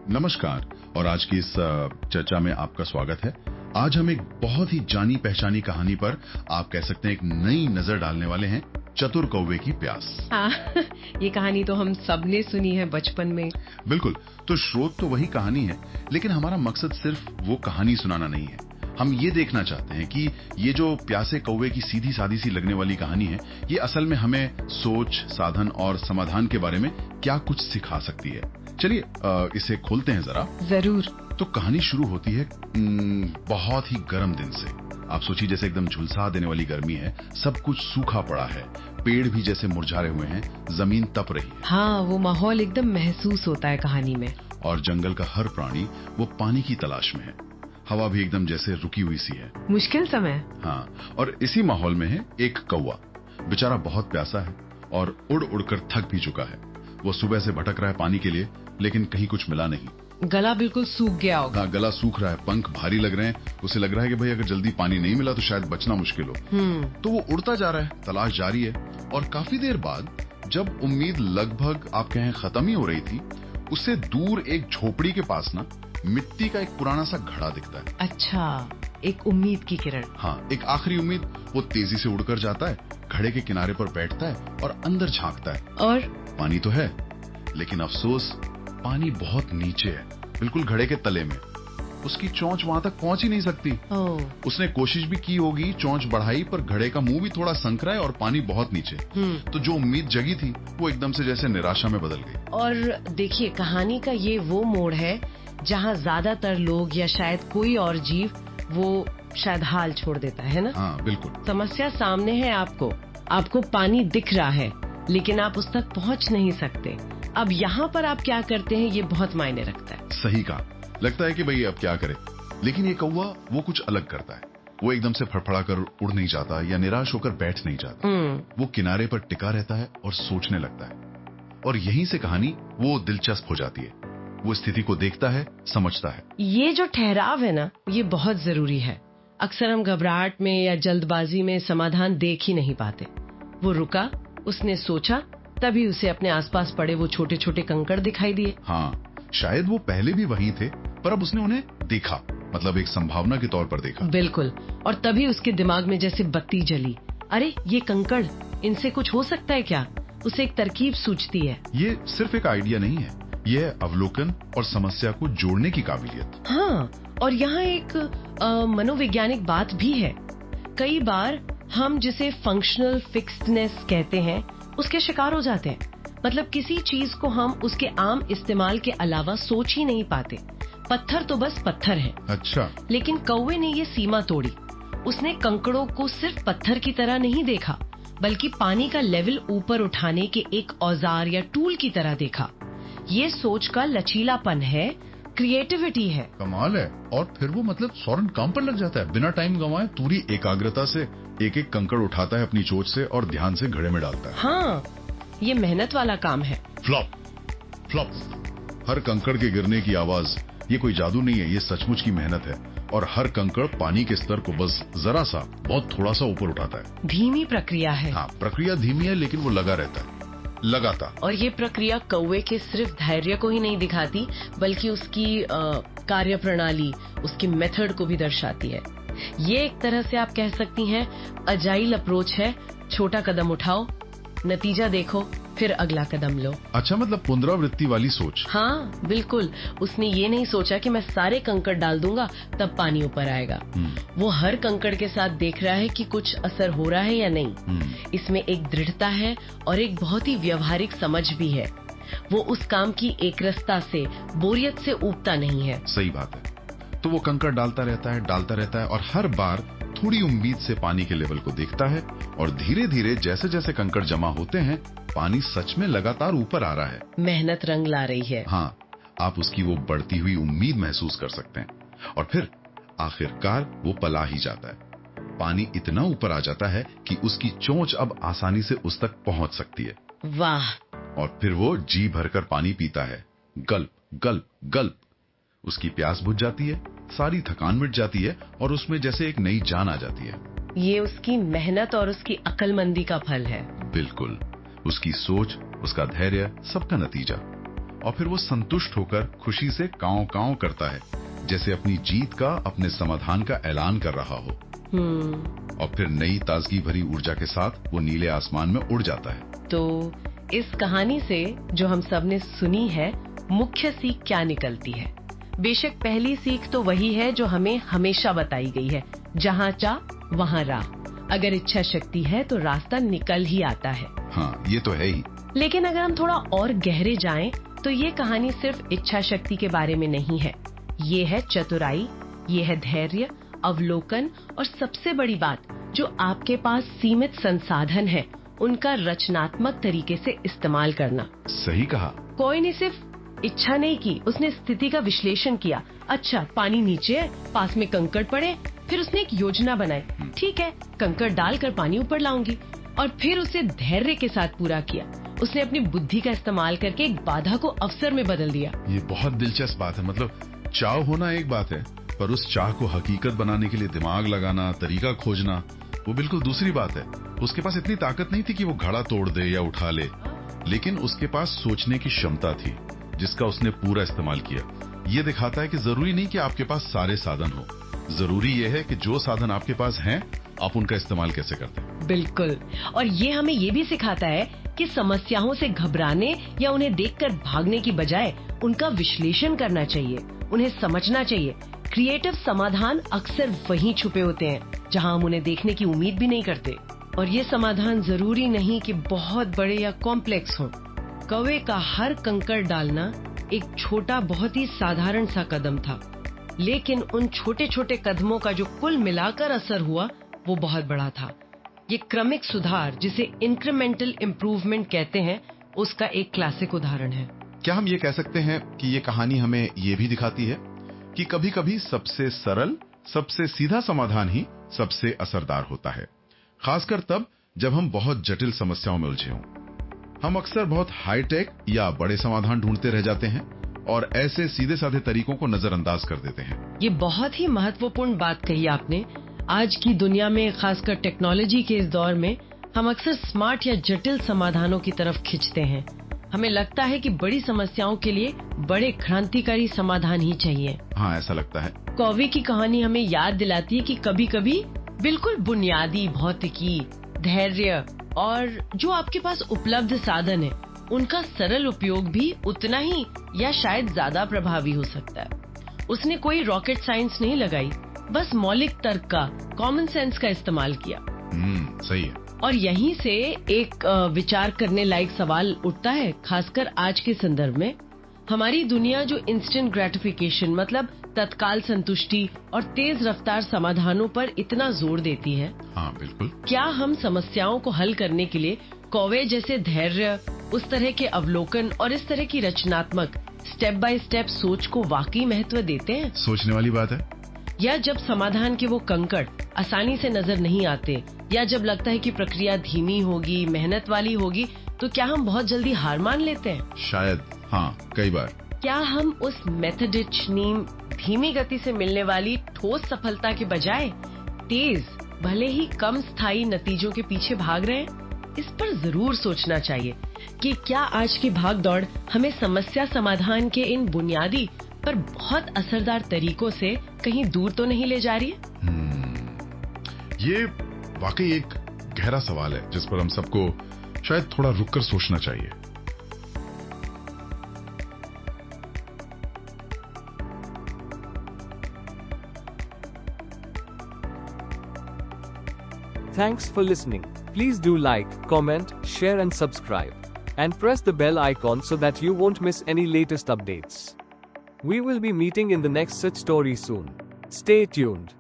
नमस्कार और आज की इस चर्चा में आपका स्वागत है। आज हम एक बहुत ही जानी पहचानी कहानी पर आप कह सकते हैं एक नई नजर डालने वाले हैं, चतुर कौवे की प्यास। हाँ, ये कहानी तो हम सबने सुनी है बचपन में। बिल्कुल, तो स्रोत तो वही कहानी है, लेकिन हमारा मकसद सिर्फ वो कहानी सुनाना नहीं है। हम ये देखना चाहते हैं कि ये जो प्यासे कौवे की सीधी सादी सी लगने वाली कहानी है, ये असल में हमें सोच, साधन और समाधान के बारे में क्या कुछ सिखा सकती है। चलिए इसे खोलते हैं जरा। जरूर। तो कहानी शुरू होती है बहुत ही गर्म दिन से। आप सोचिए जैसे एकदम झुलसा देने वाली गर्मी है, सब कुछ सूखा पड़ा है, पेड़ भी जैसे मुरझाए हुए हैं, जमीन तप रही है। हाँ, वो माहौल एकदम महसूस होता है कहानी में। और जंगल का हर प्राणी वो पानी की तलाश में है। हवा भी एकदम जैसे रुकी हुई सी है। मुश्किल समय। हाँ, और इसी माहौल में है एक कौवा। बेचारा बहुत प्यासा है और उड़ उड़कर थक भी चुका है। वो सुबह से भटक रहा है पानी के लिए, लेकिन कहीं कुछ मिला नहीं। गला बिल्कुल सूख गया होगा। हाँ, गला सूख रहा है, पंख भारी लग रहे हैं। उसे लग रहा है कि भाई अगर जल्दी पानी नहीं मिला तो शायद बचना मुश्किल हो। तो वो उड़ता जा रहा है, तलाश जारी है। और काफी देर बाद जब उम्मीद लगभग आप कहें खत्म ही हो रही थी, उससे दूर एक झोपड़ी के पास ना मिट्टी का एक पुराना सा घड़ा दिखता है। अच्छा, एक उम्मीद की किरण। हाँ, एक आखिरी उम्मीद। वो तेजी से उड़कर जाता है, घड़े के किनारे पर बैठता है और अंदर झांकता है। और पानी तो है, लेकिन अफसोस पानी बहुत नीचे है, बिल्कुल घड़े के तले में। उसकी चोंच वहां तक पहुंच ही नहीं सकती। उसने कोशिश भी की होगी, चोंच बढ़ाई, पर घड़े का मुंह भी थोड़ा संकरा है और पानी बहुत नीचे। तो जो उम्मीद जगी थी वो एकदम से जैसे निराशा में बदल गई। और देखिए, कहानी का ये वो मोड़ है जहाँ ज्यादातर लोग या शायद कोई और जीव वो शायद हाल छोड़ देता है ना। हाँ, बिल्कुल। समस्या सामने है, आपको पानी दिख रहा है, लेकिन आप उस तक पहुंच नहीं सकते। अब यहाँ पर आप क्या करते हैं, ये बहुत मायने रखता है। सही कहा। लगता है कि भाई अब क्या करें, लेकिन ये कौवा वो कुछ अलग करता है। वो एकदम से फड़फड़ा कर उड़ नहीं जाता या निराश होकर बैठ नहीं जाता। वो किनारे पर टिका रहता है और सोचने लगता है। और यहीं से कहानी वो दिलचस्प हो जाती है। वो स्थिति को देखता है, समझता है। ये जो ठहराव है ना, ये बहुत जरूरी है। अक्सर हम घबराहट में या जल्दबाजी में समाधान देख ही नहीं पाते। वो रुका, उसने सोचा, तभी उसे अपने आसपास पड़े वो छोटे छोटे कंकड़ दिखाई दिए। हाँ, शायद वो पहले भी वहीं थे, पर अब उसने उन्हें देखा, मतलब एक संभावना के तौर पर देखा। बिल्कुल। और तभी उसके दिमाग में जैसे बत्ती जली। अरे, ये कंकड़, इनसे कुछ हो सकता है क्या? उसे एक तरकीब सूझती है। ये सिर्फ एक आइडिया नहीं है, ये अवलोकन और समस्या को जोड़ने की काबिलियत। हाँ, और यहाँ एक मनोवैज्ञानिक बात भी है। कई बार हम जिसे फंक्शनल फिक्स्डनेस कहते हैं, उसके शिकार हो जाते हैं। मतलब किसी चीज को हम उसके आम इस्तेमाल के अलावा सोच ही नहीं पाते। पत्थर तो बस पत्थर है। अच्छा। लेकिन कौवे ने ये सीमा तोड़ी। उसने कंकड़ों को सिर्फ पत्थर की तरह नहीं देखा, बल्कि पानी का लेवल ऊपर उठाने के एक औजार या टूल की तरह देखा। ये सोच का लचीलापन है, क्रिएटिविटी है। कमाल है। और फिर वो मतलब फौरन काम पर लग जाता है, बिना टाइम गंवाए पूरी एकाग्रता से एक एक कंकड़ उठाता है अपनी चोंच से और ध्यान से घड़े में डालता है। हाँ, ये मेहनत वाला काम है। फ्लॉप फ्लॉप, हर कंकड़ के गिरने की आवाज। ये कोई जादू नहीं है, ये सचमुच की मेहनत है। और हर कंकड़ पानी के स्तर को बस जरा सा, बहुत थोड़ा सा ऊपर उठाता है। धीमी प्रक्रिया है। हाँ, प्रक्रिया धीमी है, लेकिन वो लगा रहता है, लगातार। और ये प्रक्रिया कौवे के सिर्फ धैर्य को ही नहीं दिखाती, बल्कि उसकी कार्य प्रणाली, उसकी मेथड को भी दर्शाती है। ये एक तरह से आप कह सकती हैं अजाइल अप्रोच है। छोटा कदम उठाओ, नतीजा देखो, फिर अगला कदम लो। अच्छा, मतलब पुनरावृत्ति वाली सोच। हाँ, बिल्कुल। उसने ये नहीं सोचा कि मैं सारे कंकड़ डाल दूंगा तब पानी ऊपर आएगा। वो हर कंकड़ के साथ देख रहा है कि कुछ असर हो रहा है या नहीं। इसमें एक दृढ़ता है और एक बहुत ही व्यवहारिक समझ भी है। वो उस काम की एकरसता से, बोरियत से ऊबता नहीं है। सही बात है। तो वो कंकड़ डालता रहता है और हर बार थोड़ी उम्मीद से पानी के लेवल को देखता है। और धीरे धीरे जैसे जैसे कंकड़ जमा होते हैं, पानी सच में लगातार ऊपर आ रहा है। मेहनत रंग ला रही है। हाँ, आप उसकी वो बढ़ती हुई उम्मीद महसूस कर सकते हैं। और फिर आखिरकार वो पला ही जाता है। पानी इतना ऊपर आ जाता है कि उसकी चोंच अब आसानी से उस तक पहुंच सकती है। वाह। और फिर वो जी भरकर पानी पीता है, गल्प गल्प गल्प। उसकी प्यास बुझ जाती है, सारी थकान मिट जाती है और उसमें जैसे एक नई जान आ जाती है। ये उसकी मेहनत और उसकी अक्लमंदी का फल है। बिल्कुल, उसकी सोच, उसका धैर्य, सबका नतीजा। और फिर वो संतुष्ट होकर खुशी से कांव कांव करता है, जैसे अपनी जीत का, अपने समाधान का ऐलान कर रहा हो। और फिर नई ताजगी भरी ऊर्जा के साथ वो नीले आसमान में उड़ जाता है। तो इस कहानी से जो हम सब ने सुनी है, मुख्य सीख क्या निकलती है? बेशक पहली सीख तो वही है जो हमें हमेशा बताई गई है, जहाँ चाह वहाँ राह। अगर इच्छा शक्ति है तो रास्ता निकल ही आता है। हाँ, ये तो है ही। लेकिन अगर हम थोड़ा और गहरे जाएं, तो ये कहानी सिर्फ इच्छा शक्ति के बारे में नहीं है। ये है चतुराई, ये है धैर्य, अवलोकन और सबसे बड़ी बात, जो आपके पास सीमित संसाधन है उनका रचनात्मक तरीके से इस्तेमाल करना। सही कहा। कोई ने सिर्फ इच्छा नहीं की, उसने स्थिति का विश्लेषण किया। अच्छा, पानी नीचे है, पास में कंकड़ पड़े, फिर उसने एक योजना बनाई। ठीक है, कंकड़ डालकर पानी ऊपर लाऊंगी, और फिर उसे धैर्य के साथ पूरा किया। उसने अपनी बुद्धि का इस्तेमाल करके एक बाधा को अवसर में बदल दिया। ये बहुत दिलचस्प बात है। मतलब चाह होना एक बात है, पर उस चाह को हकीकत बनाने के लिए दिमाग लगाना, तरीका खोजना, वो बिल्कुल दूसरी बात है। उसके पास इतनी ताकत नहीं थी कि वो घड़ा तोड़ दे या उठा ले, लेकिन उसके पास सोचने की क्षमता थी, जिसका उसने पूरा इस्तेमाल किया। ये दिखाता है कि जरूरी नहीं कि आपके पास सारे साधन हो, जरूरी ये है कि जो साधन आपके पास हैं, आप उनका इस्तेमाल कैसे करते हैं। बिल्कुल। और ये हमें ये भी सिखाता है कि समस्याओं से घबराने या उन्हें देखकर भागने की बजाय उनका विश्लेषण करना चाहिए, उन्हें समझना चाहिए। क्रिएटिव समाधान अक्सर वहीं छुपे होते हैं जहां हम उन्हें देखने की उम्मीद भी नहीं करते। और ये समाधान जरूरी नहीं कि बहुत बड़े या कॉम्प्लेक्स हों। कौवे का हर कंकड़ डालना एक छोटा, बहुत ही साधारण सा कदम था, लेकिन उन छोटे छोटे कदमों का जो कुल मिलाकर असर हुआ, वो बहुत बड़ा था। ये क्रमिक सुधार, जिसे इंक्रीमेंटल इम्प्रूवमेंट कहते हैं, उसका एक क्लासिक उदाहरण है। क्या हम ये कह सकते हैं कि ये कहानी हमें ये भी दिखाती है कि कभी कभी सबसे सरल, सबसे सीधा समाधान ही सबसे असरदार होता है, खासकर तब जब हम बहुत जटिल समस्याओं में उलझे हों। हम अक्सर बहुत हाईटेक या बड़े समाधान ढूंढते रह जाते हैं और ऐसे सीधे साधे तरीकों को नजरअंदाज कर देते हैं। ये बहुत ही महत्वपूर्ण बात कही आपने। आज की दुनिया में, खासकर टेक्नोलॉजी के इस दौर में, हम अक्सर स्मार्ट या जटिल समाधानों की तरफ खिंचते हैं। हमें लगता है कि बड़ी समस्याओं के लिए बड़े क्रांतिकारी समाधान ही चाहिए। हाँ, ऐसा लगता है। कौवे की कहानी हमें याद दिलाती है कि कभी कभी बिल्कुल बुनियादी भौतिकी, धैर्य और जो आपके पास उपलब्ध साधन है, उनका सरल उपयोग भी उतना ही या शायद ज्यादा प्रभावी हो सकता है। उसने कोई रॉकेट साइंस नहीं लगाई, बस मौलिक तर्क का, कॉमन सेंस का इस्तेमाल किया। सही है। और यहीं से एक विचार करने लायक सवाल उठता है, खासकर आज के संदर्भ में। हमारी दुनिया जो इंस्टेंट ग्रेटिफिकेशन, मतलब तत्काल संतुष्टि और तेज रफ्तार समाधानों पर इतना जोर देती है। हाँ, बिल्कुल। क्या हम समस्याओं को हल करने के लिए कौवे जैसे धैर्य, उस तरह के अवलोकन और इस तरह की रचनात्मक स्टेप बाय स्टेप सोच को वाकई महत्व देते हैं? सोचने वाली बात है। या जब समाधान के वो कंकड़ आसानी से नजर नहीं आते, या जब लगता है कि प्रक्रिया धीमी होगी, मेहनत वाली होगी, तो क्या हम बहुत जल्दी हार मान लेते हैं? शायद, हाँ, कई बार। क्या हम उस मेथडिच नीम, धीमी गति से मिलने वाली ठोस सफलता के बजाय तेज, भले ही कम स्थायी नतीजों के पीछे भाग रहे हैं? इस पर जरूर सोचना चाहिए कि क्या आज की भागदौड़ हमें समस्या समाधान के इन बुनियादी पर बहुत असरदार तरीकों से कहीं दूर तो नहीं ले जा रही है? ये वाकई एक गहरा सवाल है जिस पर हम सबको शायद थोड़ा रुककर सोचना चाहिए। Thanks for listening. Please do like, comment, share and subscribe. And press the bell icon so that you won't miss any latest updates. We will be meeting in the next such story soon. Stay tuned.